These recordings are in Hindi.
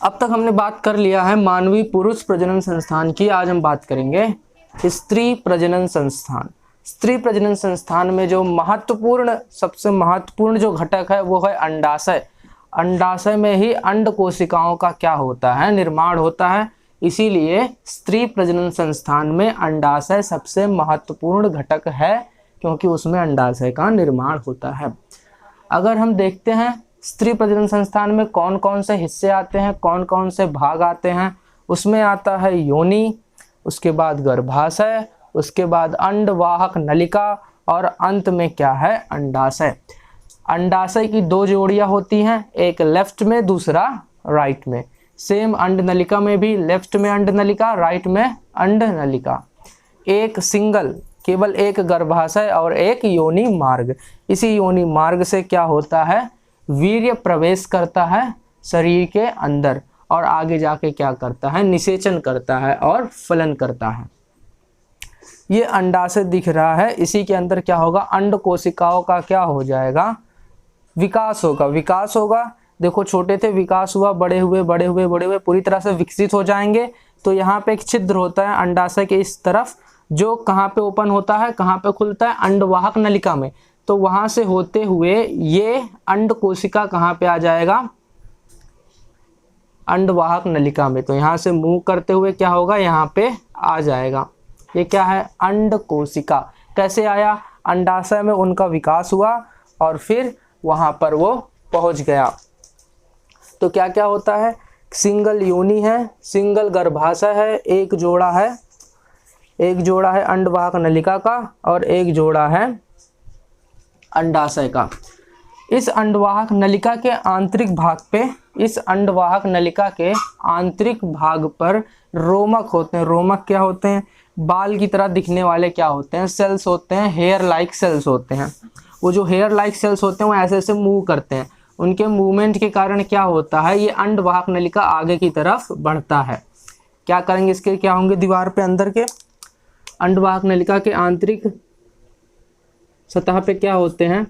अब तक हमने बात कर लिया है मानवीय पुरुष प्रजनन संस्थान की। आज हम बात करेंगे स्त्री प्रजनन संस्थान। स्त्री प्रजनन संस्थान में जो सबसे महत्वपूर्ण जो घटक है वो है अंडाशय। अंडाशय में ही अंड कोशिकाओं का क्या होता है, निर्माण होता है। इसीलिए स्त्री प्रजनन संस्थान में अंडाशय सबसे महत्वपूर्ण घटक है, क्योंकि उसमें अंडाशय का निर्माण होता है। अगर हम देखते हैं स्त्री प्रजनन संस्थान में कौन कौन से हिस्से आते हैं, कौन कौन से भाग आते हैं, उसमें आता है योनि, उसके बाद गर्भाशय, उसके बाद अंडवाहक नलिका और अंत में क्या है, अंडाशय। अंडाशय की दो जोड़ियां होती हैं, एक लेफ्ट में दूसरा राइट में। सेम अंड नलिका में भी लेफ्ट में अंड नलिका, राइट में अंड नलिका। एक सिंगल, केवल एक गर्भाशय और एक योनि मार्ग। इसी योनि मार्ग से क्या होता है, वीर्य प्रवेश करता है शरीर के अंदर और आगे जाके क्या करता है, निषेचन करता है और फलन करता है। ये अंडाशय दिख रहा है, इसी के अंदर क्या होगा, अंड कोशिकाओं का क्या हो जाएगा, विकास होगा। विकास होगा, देखो छोटे थे, विकास हुआ, बड़े हुए पूरी तरह से विकसित हो जाएंगे। तो यहाँ पे एक छिद्र होता है अंडाशय के इस तरफ, जो कहाँ पे ओपन होता है, कहाँ पे खुलता है, अंडवाहक नलिका में। तो वहां से होते हुए ये अंड कोशिका कहाँ पे आ जाएगा, अंडवाहक नलिका में। तो यहाँ से मूव करते हुए क्या होगा, यहाँ पे आ जाएगा। ये क्या है, अंड कोशिका। कैसे आया, अंडाशय में उनका विकास हुआ और फिर वहां पर वो पहुंच गया। तो क्या क्या होता है, सिंगल योनि है, सिंगल गर्भाशय है, एक जोड़ा है अंडवाहक नलिका का और एक जोड़ा है अंडाशय का। इस अंडवाहक नलिका के आंतरिक भाग पर रोमक होते हैं। रोमक क्या होते हैं, बाल की तरह दिखने वाले क्या होते हैं, सेल्स होते हैं, हेयर लाइक सेल्स होते हैं। वो जो हेयर लाइक सेल्स होते हैं वो ऐसे ऐसे मूव करते हैं। उनके मूवमेंट के कारण क्या होता है, ये अंडवाहक नलिका आगे की तरफ बढ़ता है। क्या करेंगे, इसके क्या होंगे, दीवार पे अंदर के अंडवाहक नलिका के आंतरिक सतह पे क्या होते हैं,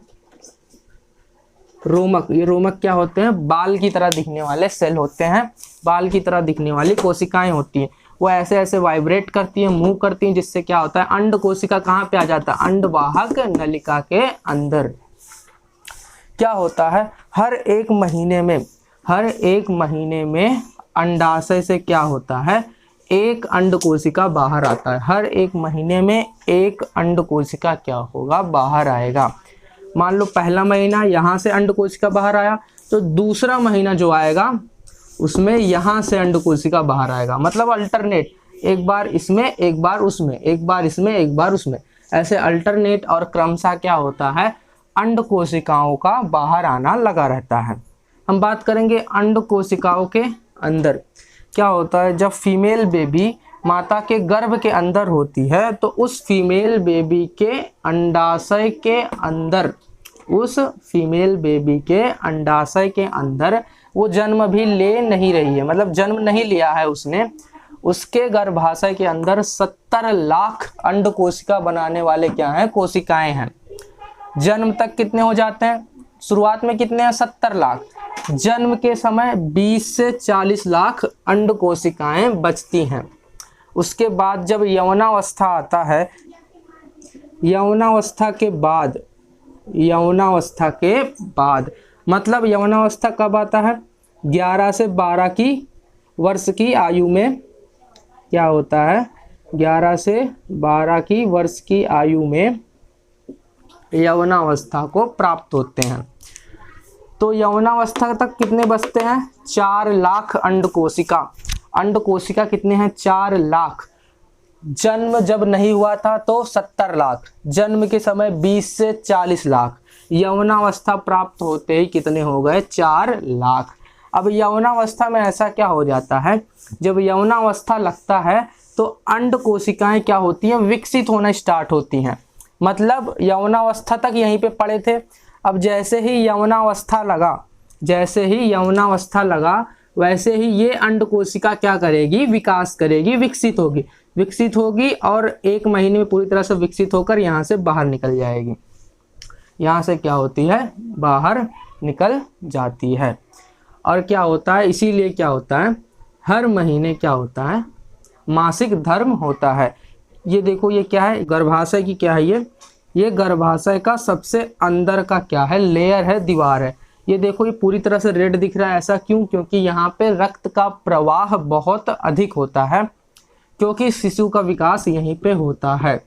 रोमक। ये रोमक क्या होते हैं, बाल की तरह दिखने वाले सेल होते हैं, बाल की तरह दिखने वाली कोशिकाएं होती हैं। वो ऐसे ऐसे वाइब्रेट करती हैं, मूव करती हैं, जिससे क्या होता है, अंड कोशिका कहाँ पे आ जाता है, अंडवाहक नलिका के अंदर। क्या होता है, हर एक महीने में अंडाशय से क्या होता है, एक अंड कोशिका बाहर आता है। हर एक महीने में एक अंड कोशिका क्या होगा, बाहर आएगा। मान लो पहला महीना यहाँ से अंड कोशिका बाहर आया, तो दूसरा महीना जो आएगा उसमें यहाँ से अंड कोशिका बाहर आएगा। मतलब अल्टरनेट, एक बार इसमें एक बार उसमें, एक बार इसमें एक बार उसमें, ऐसे अल्टरनेट और क्रमशः क्या होता है, अंड कोशिकाओं का बाहर आना लगा रहता है। हम बात करेंगे अंड कोशिकाओं के अंदर क्या होता है। जब फीमेल बेबी माता के गर्भ के अंदर होती है, तो उस फीमेल बेबी के अंडाशय के अंदर वो जन्म भी ले नहीं रही है, मतलब जन्म नहीं लिया है उसने, उसके गर्भाशय के अंदर 70 लाख अंड कोशिका बनाने वाले क्या हैं, कोशिकाएं हैं। जन्म तक कितने हो जाते हैं, शुरुआत में कितने हैं, 70 लाख। जन्म के समय 20 से 40 लाख अंड कोशिकाएं बचती हैं। उसके बाद जब यौनावस्था आता है, यौनावस्था के बाद मतलब यौनावस्था कब आता है, 11 से 12 की वर्ष की आयु में क्या होता है, 11 से 12 की वर्ष की आयु में यौनावस्था को प्राप्त होते हैं। तो यौनावस्था तक कितने बचते हैं, 4 लाख अंड कोशिका कितने हैं, 4 लाख। जन्म जब नहीं हुआ था तो 70 लाख, जन्म के समय 20 से 40 लाख, यौनावस्था प्राप्त होते ही कितने हो गए, 4 लाख। अब यौनावस्था में ऐसा क्या हो जाता है, जब यौनावस्था लगता है तो अंड कोशिकाएं क्या होती हैं, विकसित होना स्टार्ट होती हैं। मतलब यौनावस्था तक यहीं पे पड़े थे, अब जैसे ही यौनावस्था लगा वैसे ही ये अंड कोशिका क्या करेगी, विकास करेगी, विकसित होगी और 1 महीने में पूरी तरह से विकसित होकर यहाँ से बाहर निकल जाएगी। यहाँ से क्या होती है, बाहर निकल जाती है। और क्या होता है, इसीलिए क्या होता है, हर महीने क्या होता है, मासिक धर्म होता है। ये देखो ये क्या है, गर्भाशय की क्या है, ये गर्भाशय का सबसे अंदर का क्या है, लेयर है, दीवार है। ये देखो ये पूरी तरह से रेड दिख रहा है, ऐसा क्यों, क्योंकि यहाँ पे रक्त का प्रवाह बहुत अधिक होता है, क्योंकि शिशु का विकास यहीं पे होता है,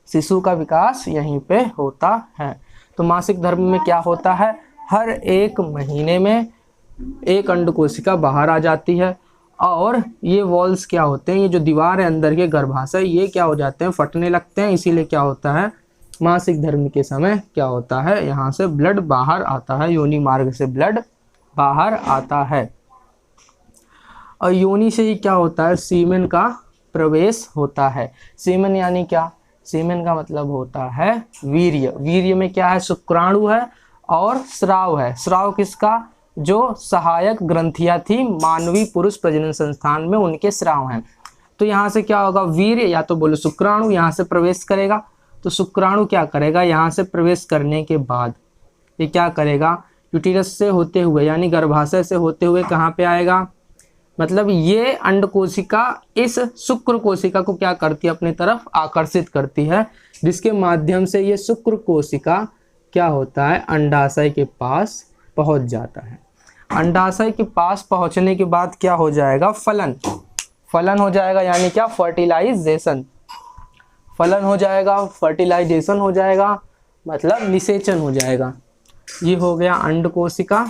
शिशु का विकास यहीं पे होता है। तो मासिक धर्म में क्या होता है, हर एक महीने में एक अंडकोशिका बाहर आ जाती है और ये वॉल्स क्या होते हैं, ये जो दीवार है अंदर के गर्भाशय, ये क्या हो जाते हैं, फटने लगते हैं। इसीलिए क्या होता है, मासिक धर्म के समय क्या होता है, यहाँ से ब्लड बाहर आता है, योनि मार्ग से ब्लड बाहर आता है। और योनि से ही क्या होता है, सीमेन का प्रवेश होता है। सीमेन यानी क्या, सीमेन का मतलब होता है वीर्य। वीर्य में क्या है, शुक्राणु है और स्राव है। स्राव किसका, जो सहायक ग्रंथियां थी मानवीय पुरुष प्रजनन संस्थान में, उनके स्राव हैं। तो यहाँ से क्या होगा, वीर्य या तो बोलो शुक्राणु यहाँ से प्रवेश करेगा। तो शुक्राणु क्या करेगा, यहाँ से प्रवेश करने के बाद ये क्या करेगा, यूटिरस से होते हुए यानी गर्भाशय से होते हुए कहाँ पे आएगा, मतलब ये अंडकोशिका इस शुक्र कोशिका को क्या करती है, अपनी तरफ आकर्षित करती है, जिसके माध्यम से ये शुक्र कोशिका क्या होता है, अंडाशय के पास पहुंच जाता है। अंडाशय के पास पहुंचने के बाद क्या हो जाएगा, फलन। फलन हो जाएगा यानी क्या, फर्टिलाइजेशन। फलन हो जाएगा, फर्टिलाइजेशन हो जाएगा, मतलब निषेचन हो जाएगा। ये हो गया अंडकोशिका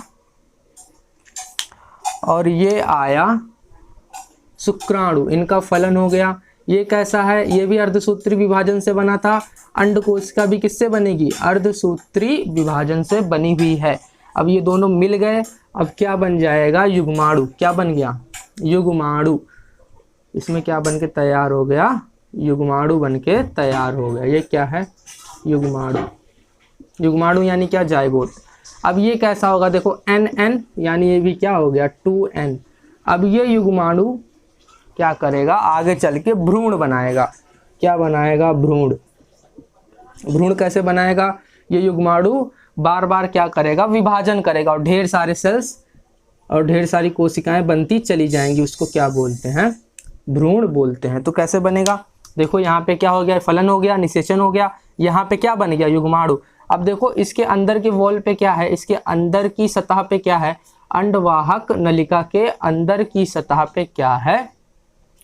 और ये आया शुक्राणु, इनका फलन हो गया। ये कैसा है, ये भी अर्धसूत्री विभाजन से बना था। अंडकोशिका भी किससे बनेगी, अर्धसूत्री विभाजन से बनी हुई है। अब ये दोनों मिल गए, अब क्या बन जाएगा, युग्माणु। क्या बन गया, युग्माणु। इसमें क्या बन के तैयार हो गया, युग्माणु बन के तैयार हो गया। ये क्या है, युग्माणु। युग्माणु यानी क्या, जायगोट। अब ये कैसा होगा, देखो NN यानी ये भी क्या हो गया, 2N। अब ये युग्माणु क्या करेगा, आगे चल के भ्रूण बनाएगा। क्या बनाएगा, भ्रूण। भ्रूण कैसे बनाएगा, ये युग्माणु बार बार क्या करेगा, विभाजन करेगा और ढेर सारे सेल्स और ढेर सारी कोशिकाएं बनती चली जाएंगी। उसको क्या बोलते हैं, भ्रूण बोलते हैं। तो कैसे बनेगा, देखो यहाँ पे क्या हो गया, फलन हो गया, निषेचन हो गया। यहाँ पे क्या बन गया, युग्माणु। अब देखो इसके अंदर के वॉल पे क्या है, इसके अंदर की सतह पे क्या है, अंडवाहक नलिका के अंदर की सतह पे क्या है,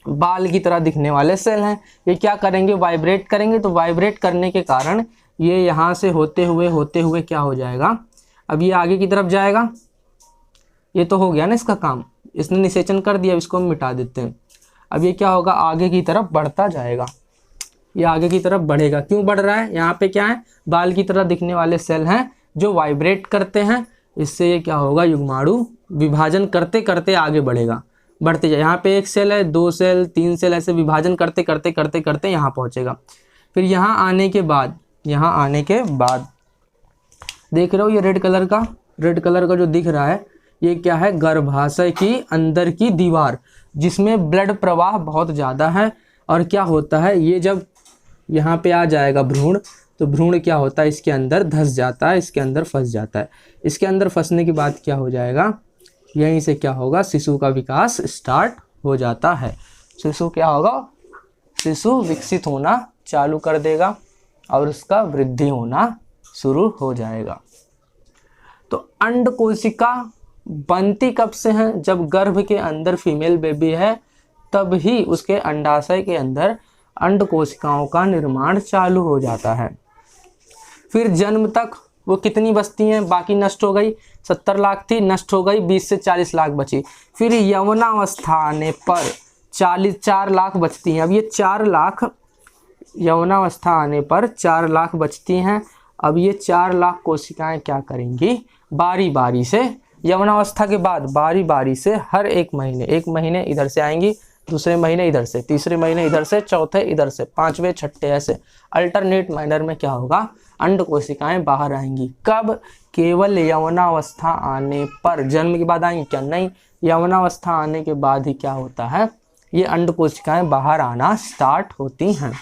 बाल की तरह दिखने वाले सेल हैं। ये क्या करेंगे, वाइब्रेट करेंगे। तो वाइब्रेट करने के कारण ये यहाँ से होते हुए क्या हो जाएगा, अब ये आगे की तरफ जाएगा। ये तो हो गया ना इसका काम, इसने निषेचन कर दिया, इसको हम मिटा देते हैं। अब ये क्या होगा, आगे की तरफ बढ़ता जाएगा। ये आगे की तरफ बढ़ेगा, क्यों बढ़ रहा है, यहाँ पे क्या है, बाल की तरह दिखने वाले सेल हैं जो वाइब्रेट करते हैं। इससे ये क्या होगा, युग्माणु विभाजन करते करते आगे बढ़ेगा, बढ़ते जाए। यहाँ पे एक सेल है, 2 सेल, 3 सेल, ऐसे विभाजन करते करते यहाँ पहुँचेगा। फिर यहाँ आने के बाद देख रहे हो ये रेड कलर का जो दिख रहा है, ये क्या है, गर्भाशय की अंदर की दीवार, जिसमें ब्लड प्रवाह बहुत ज़्यादा है। और क्या होता है, ये जब यहाँ पे आ जाएगा भ्रूण, तो भ्रूण क्या होता है, इसके अंदर धंस जाता है, इसके अंदर फंस जाता है। इसके अंदर फंसने के बाद क्या हो जाएगा, यहीं से क्या होगा, शिशु का विकास स्टार्ट हो जाता है। शिशु क्या होगा, शिशु विकसित होना चालू कर देगा और उसका वृद्धि होना शुरू हो जाएगा। तो अंड कोशिका बनती कब से है, जब गर्भ के अंदर फीमेल बेबी है, तब ही उसके अंडाशय के अंदर अंड कोशिकाओं का निर्माण चालू हो जाता है। फिर जन्म तक वो कितनी बचती हैं, बाकी नष्ट हो गई, 70 लाख थी, नष्ट हो गई, 20 से 40 लाख बची। फिर यौनावस्था आने पर 4 लाख बचती हैं। अब ये 4 लाख यौनावस्था आने पर 4 लाख बचती हैं। अब ये 4 लाख कोशिकाएं क्या करेंगी, बारी बारी से यौनावस्था के बाद बारी बारी से हर एक महीने इधर से आएंगी, दूसरे महीने इधर से, तीसरे महीने इधर से, चौथे इधर से, पांचवें छठे, ऐसे अल्टरनेट मैनर में क्या होगा, अंड कोशिकाएं बाहर आएंगी। कब, केवल यौनावस्था आने पर। जन्म के बाद आएंगी क्या, नहीं, यौनावस्था आने के बाद ही क्या होता है, ये अंड कोशिकाएं बाहर आना स्टार्ट होती हैं।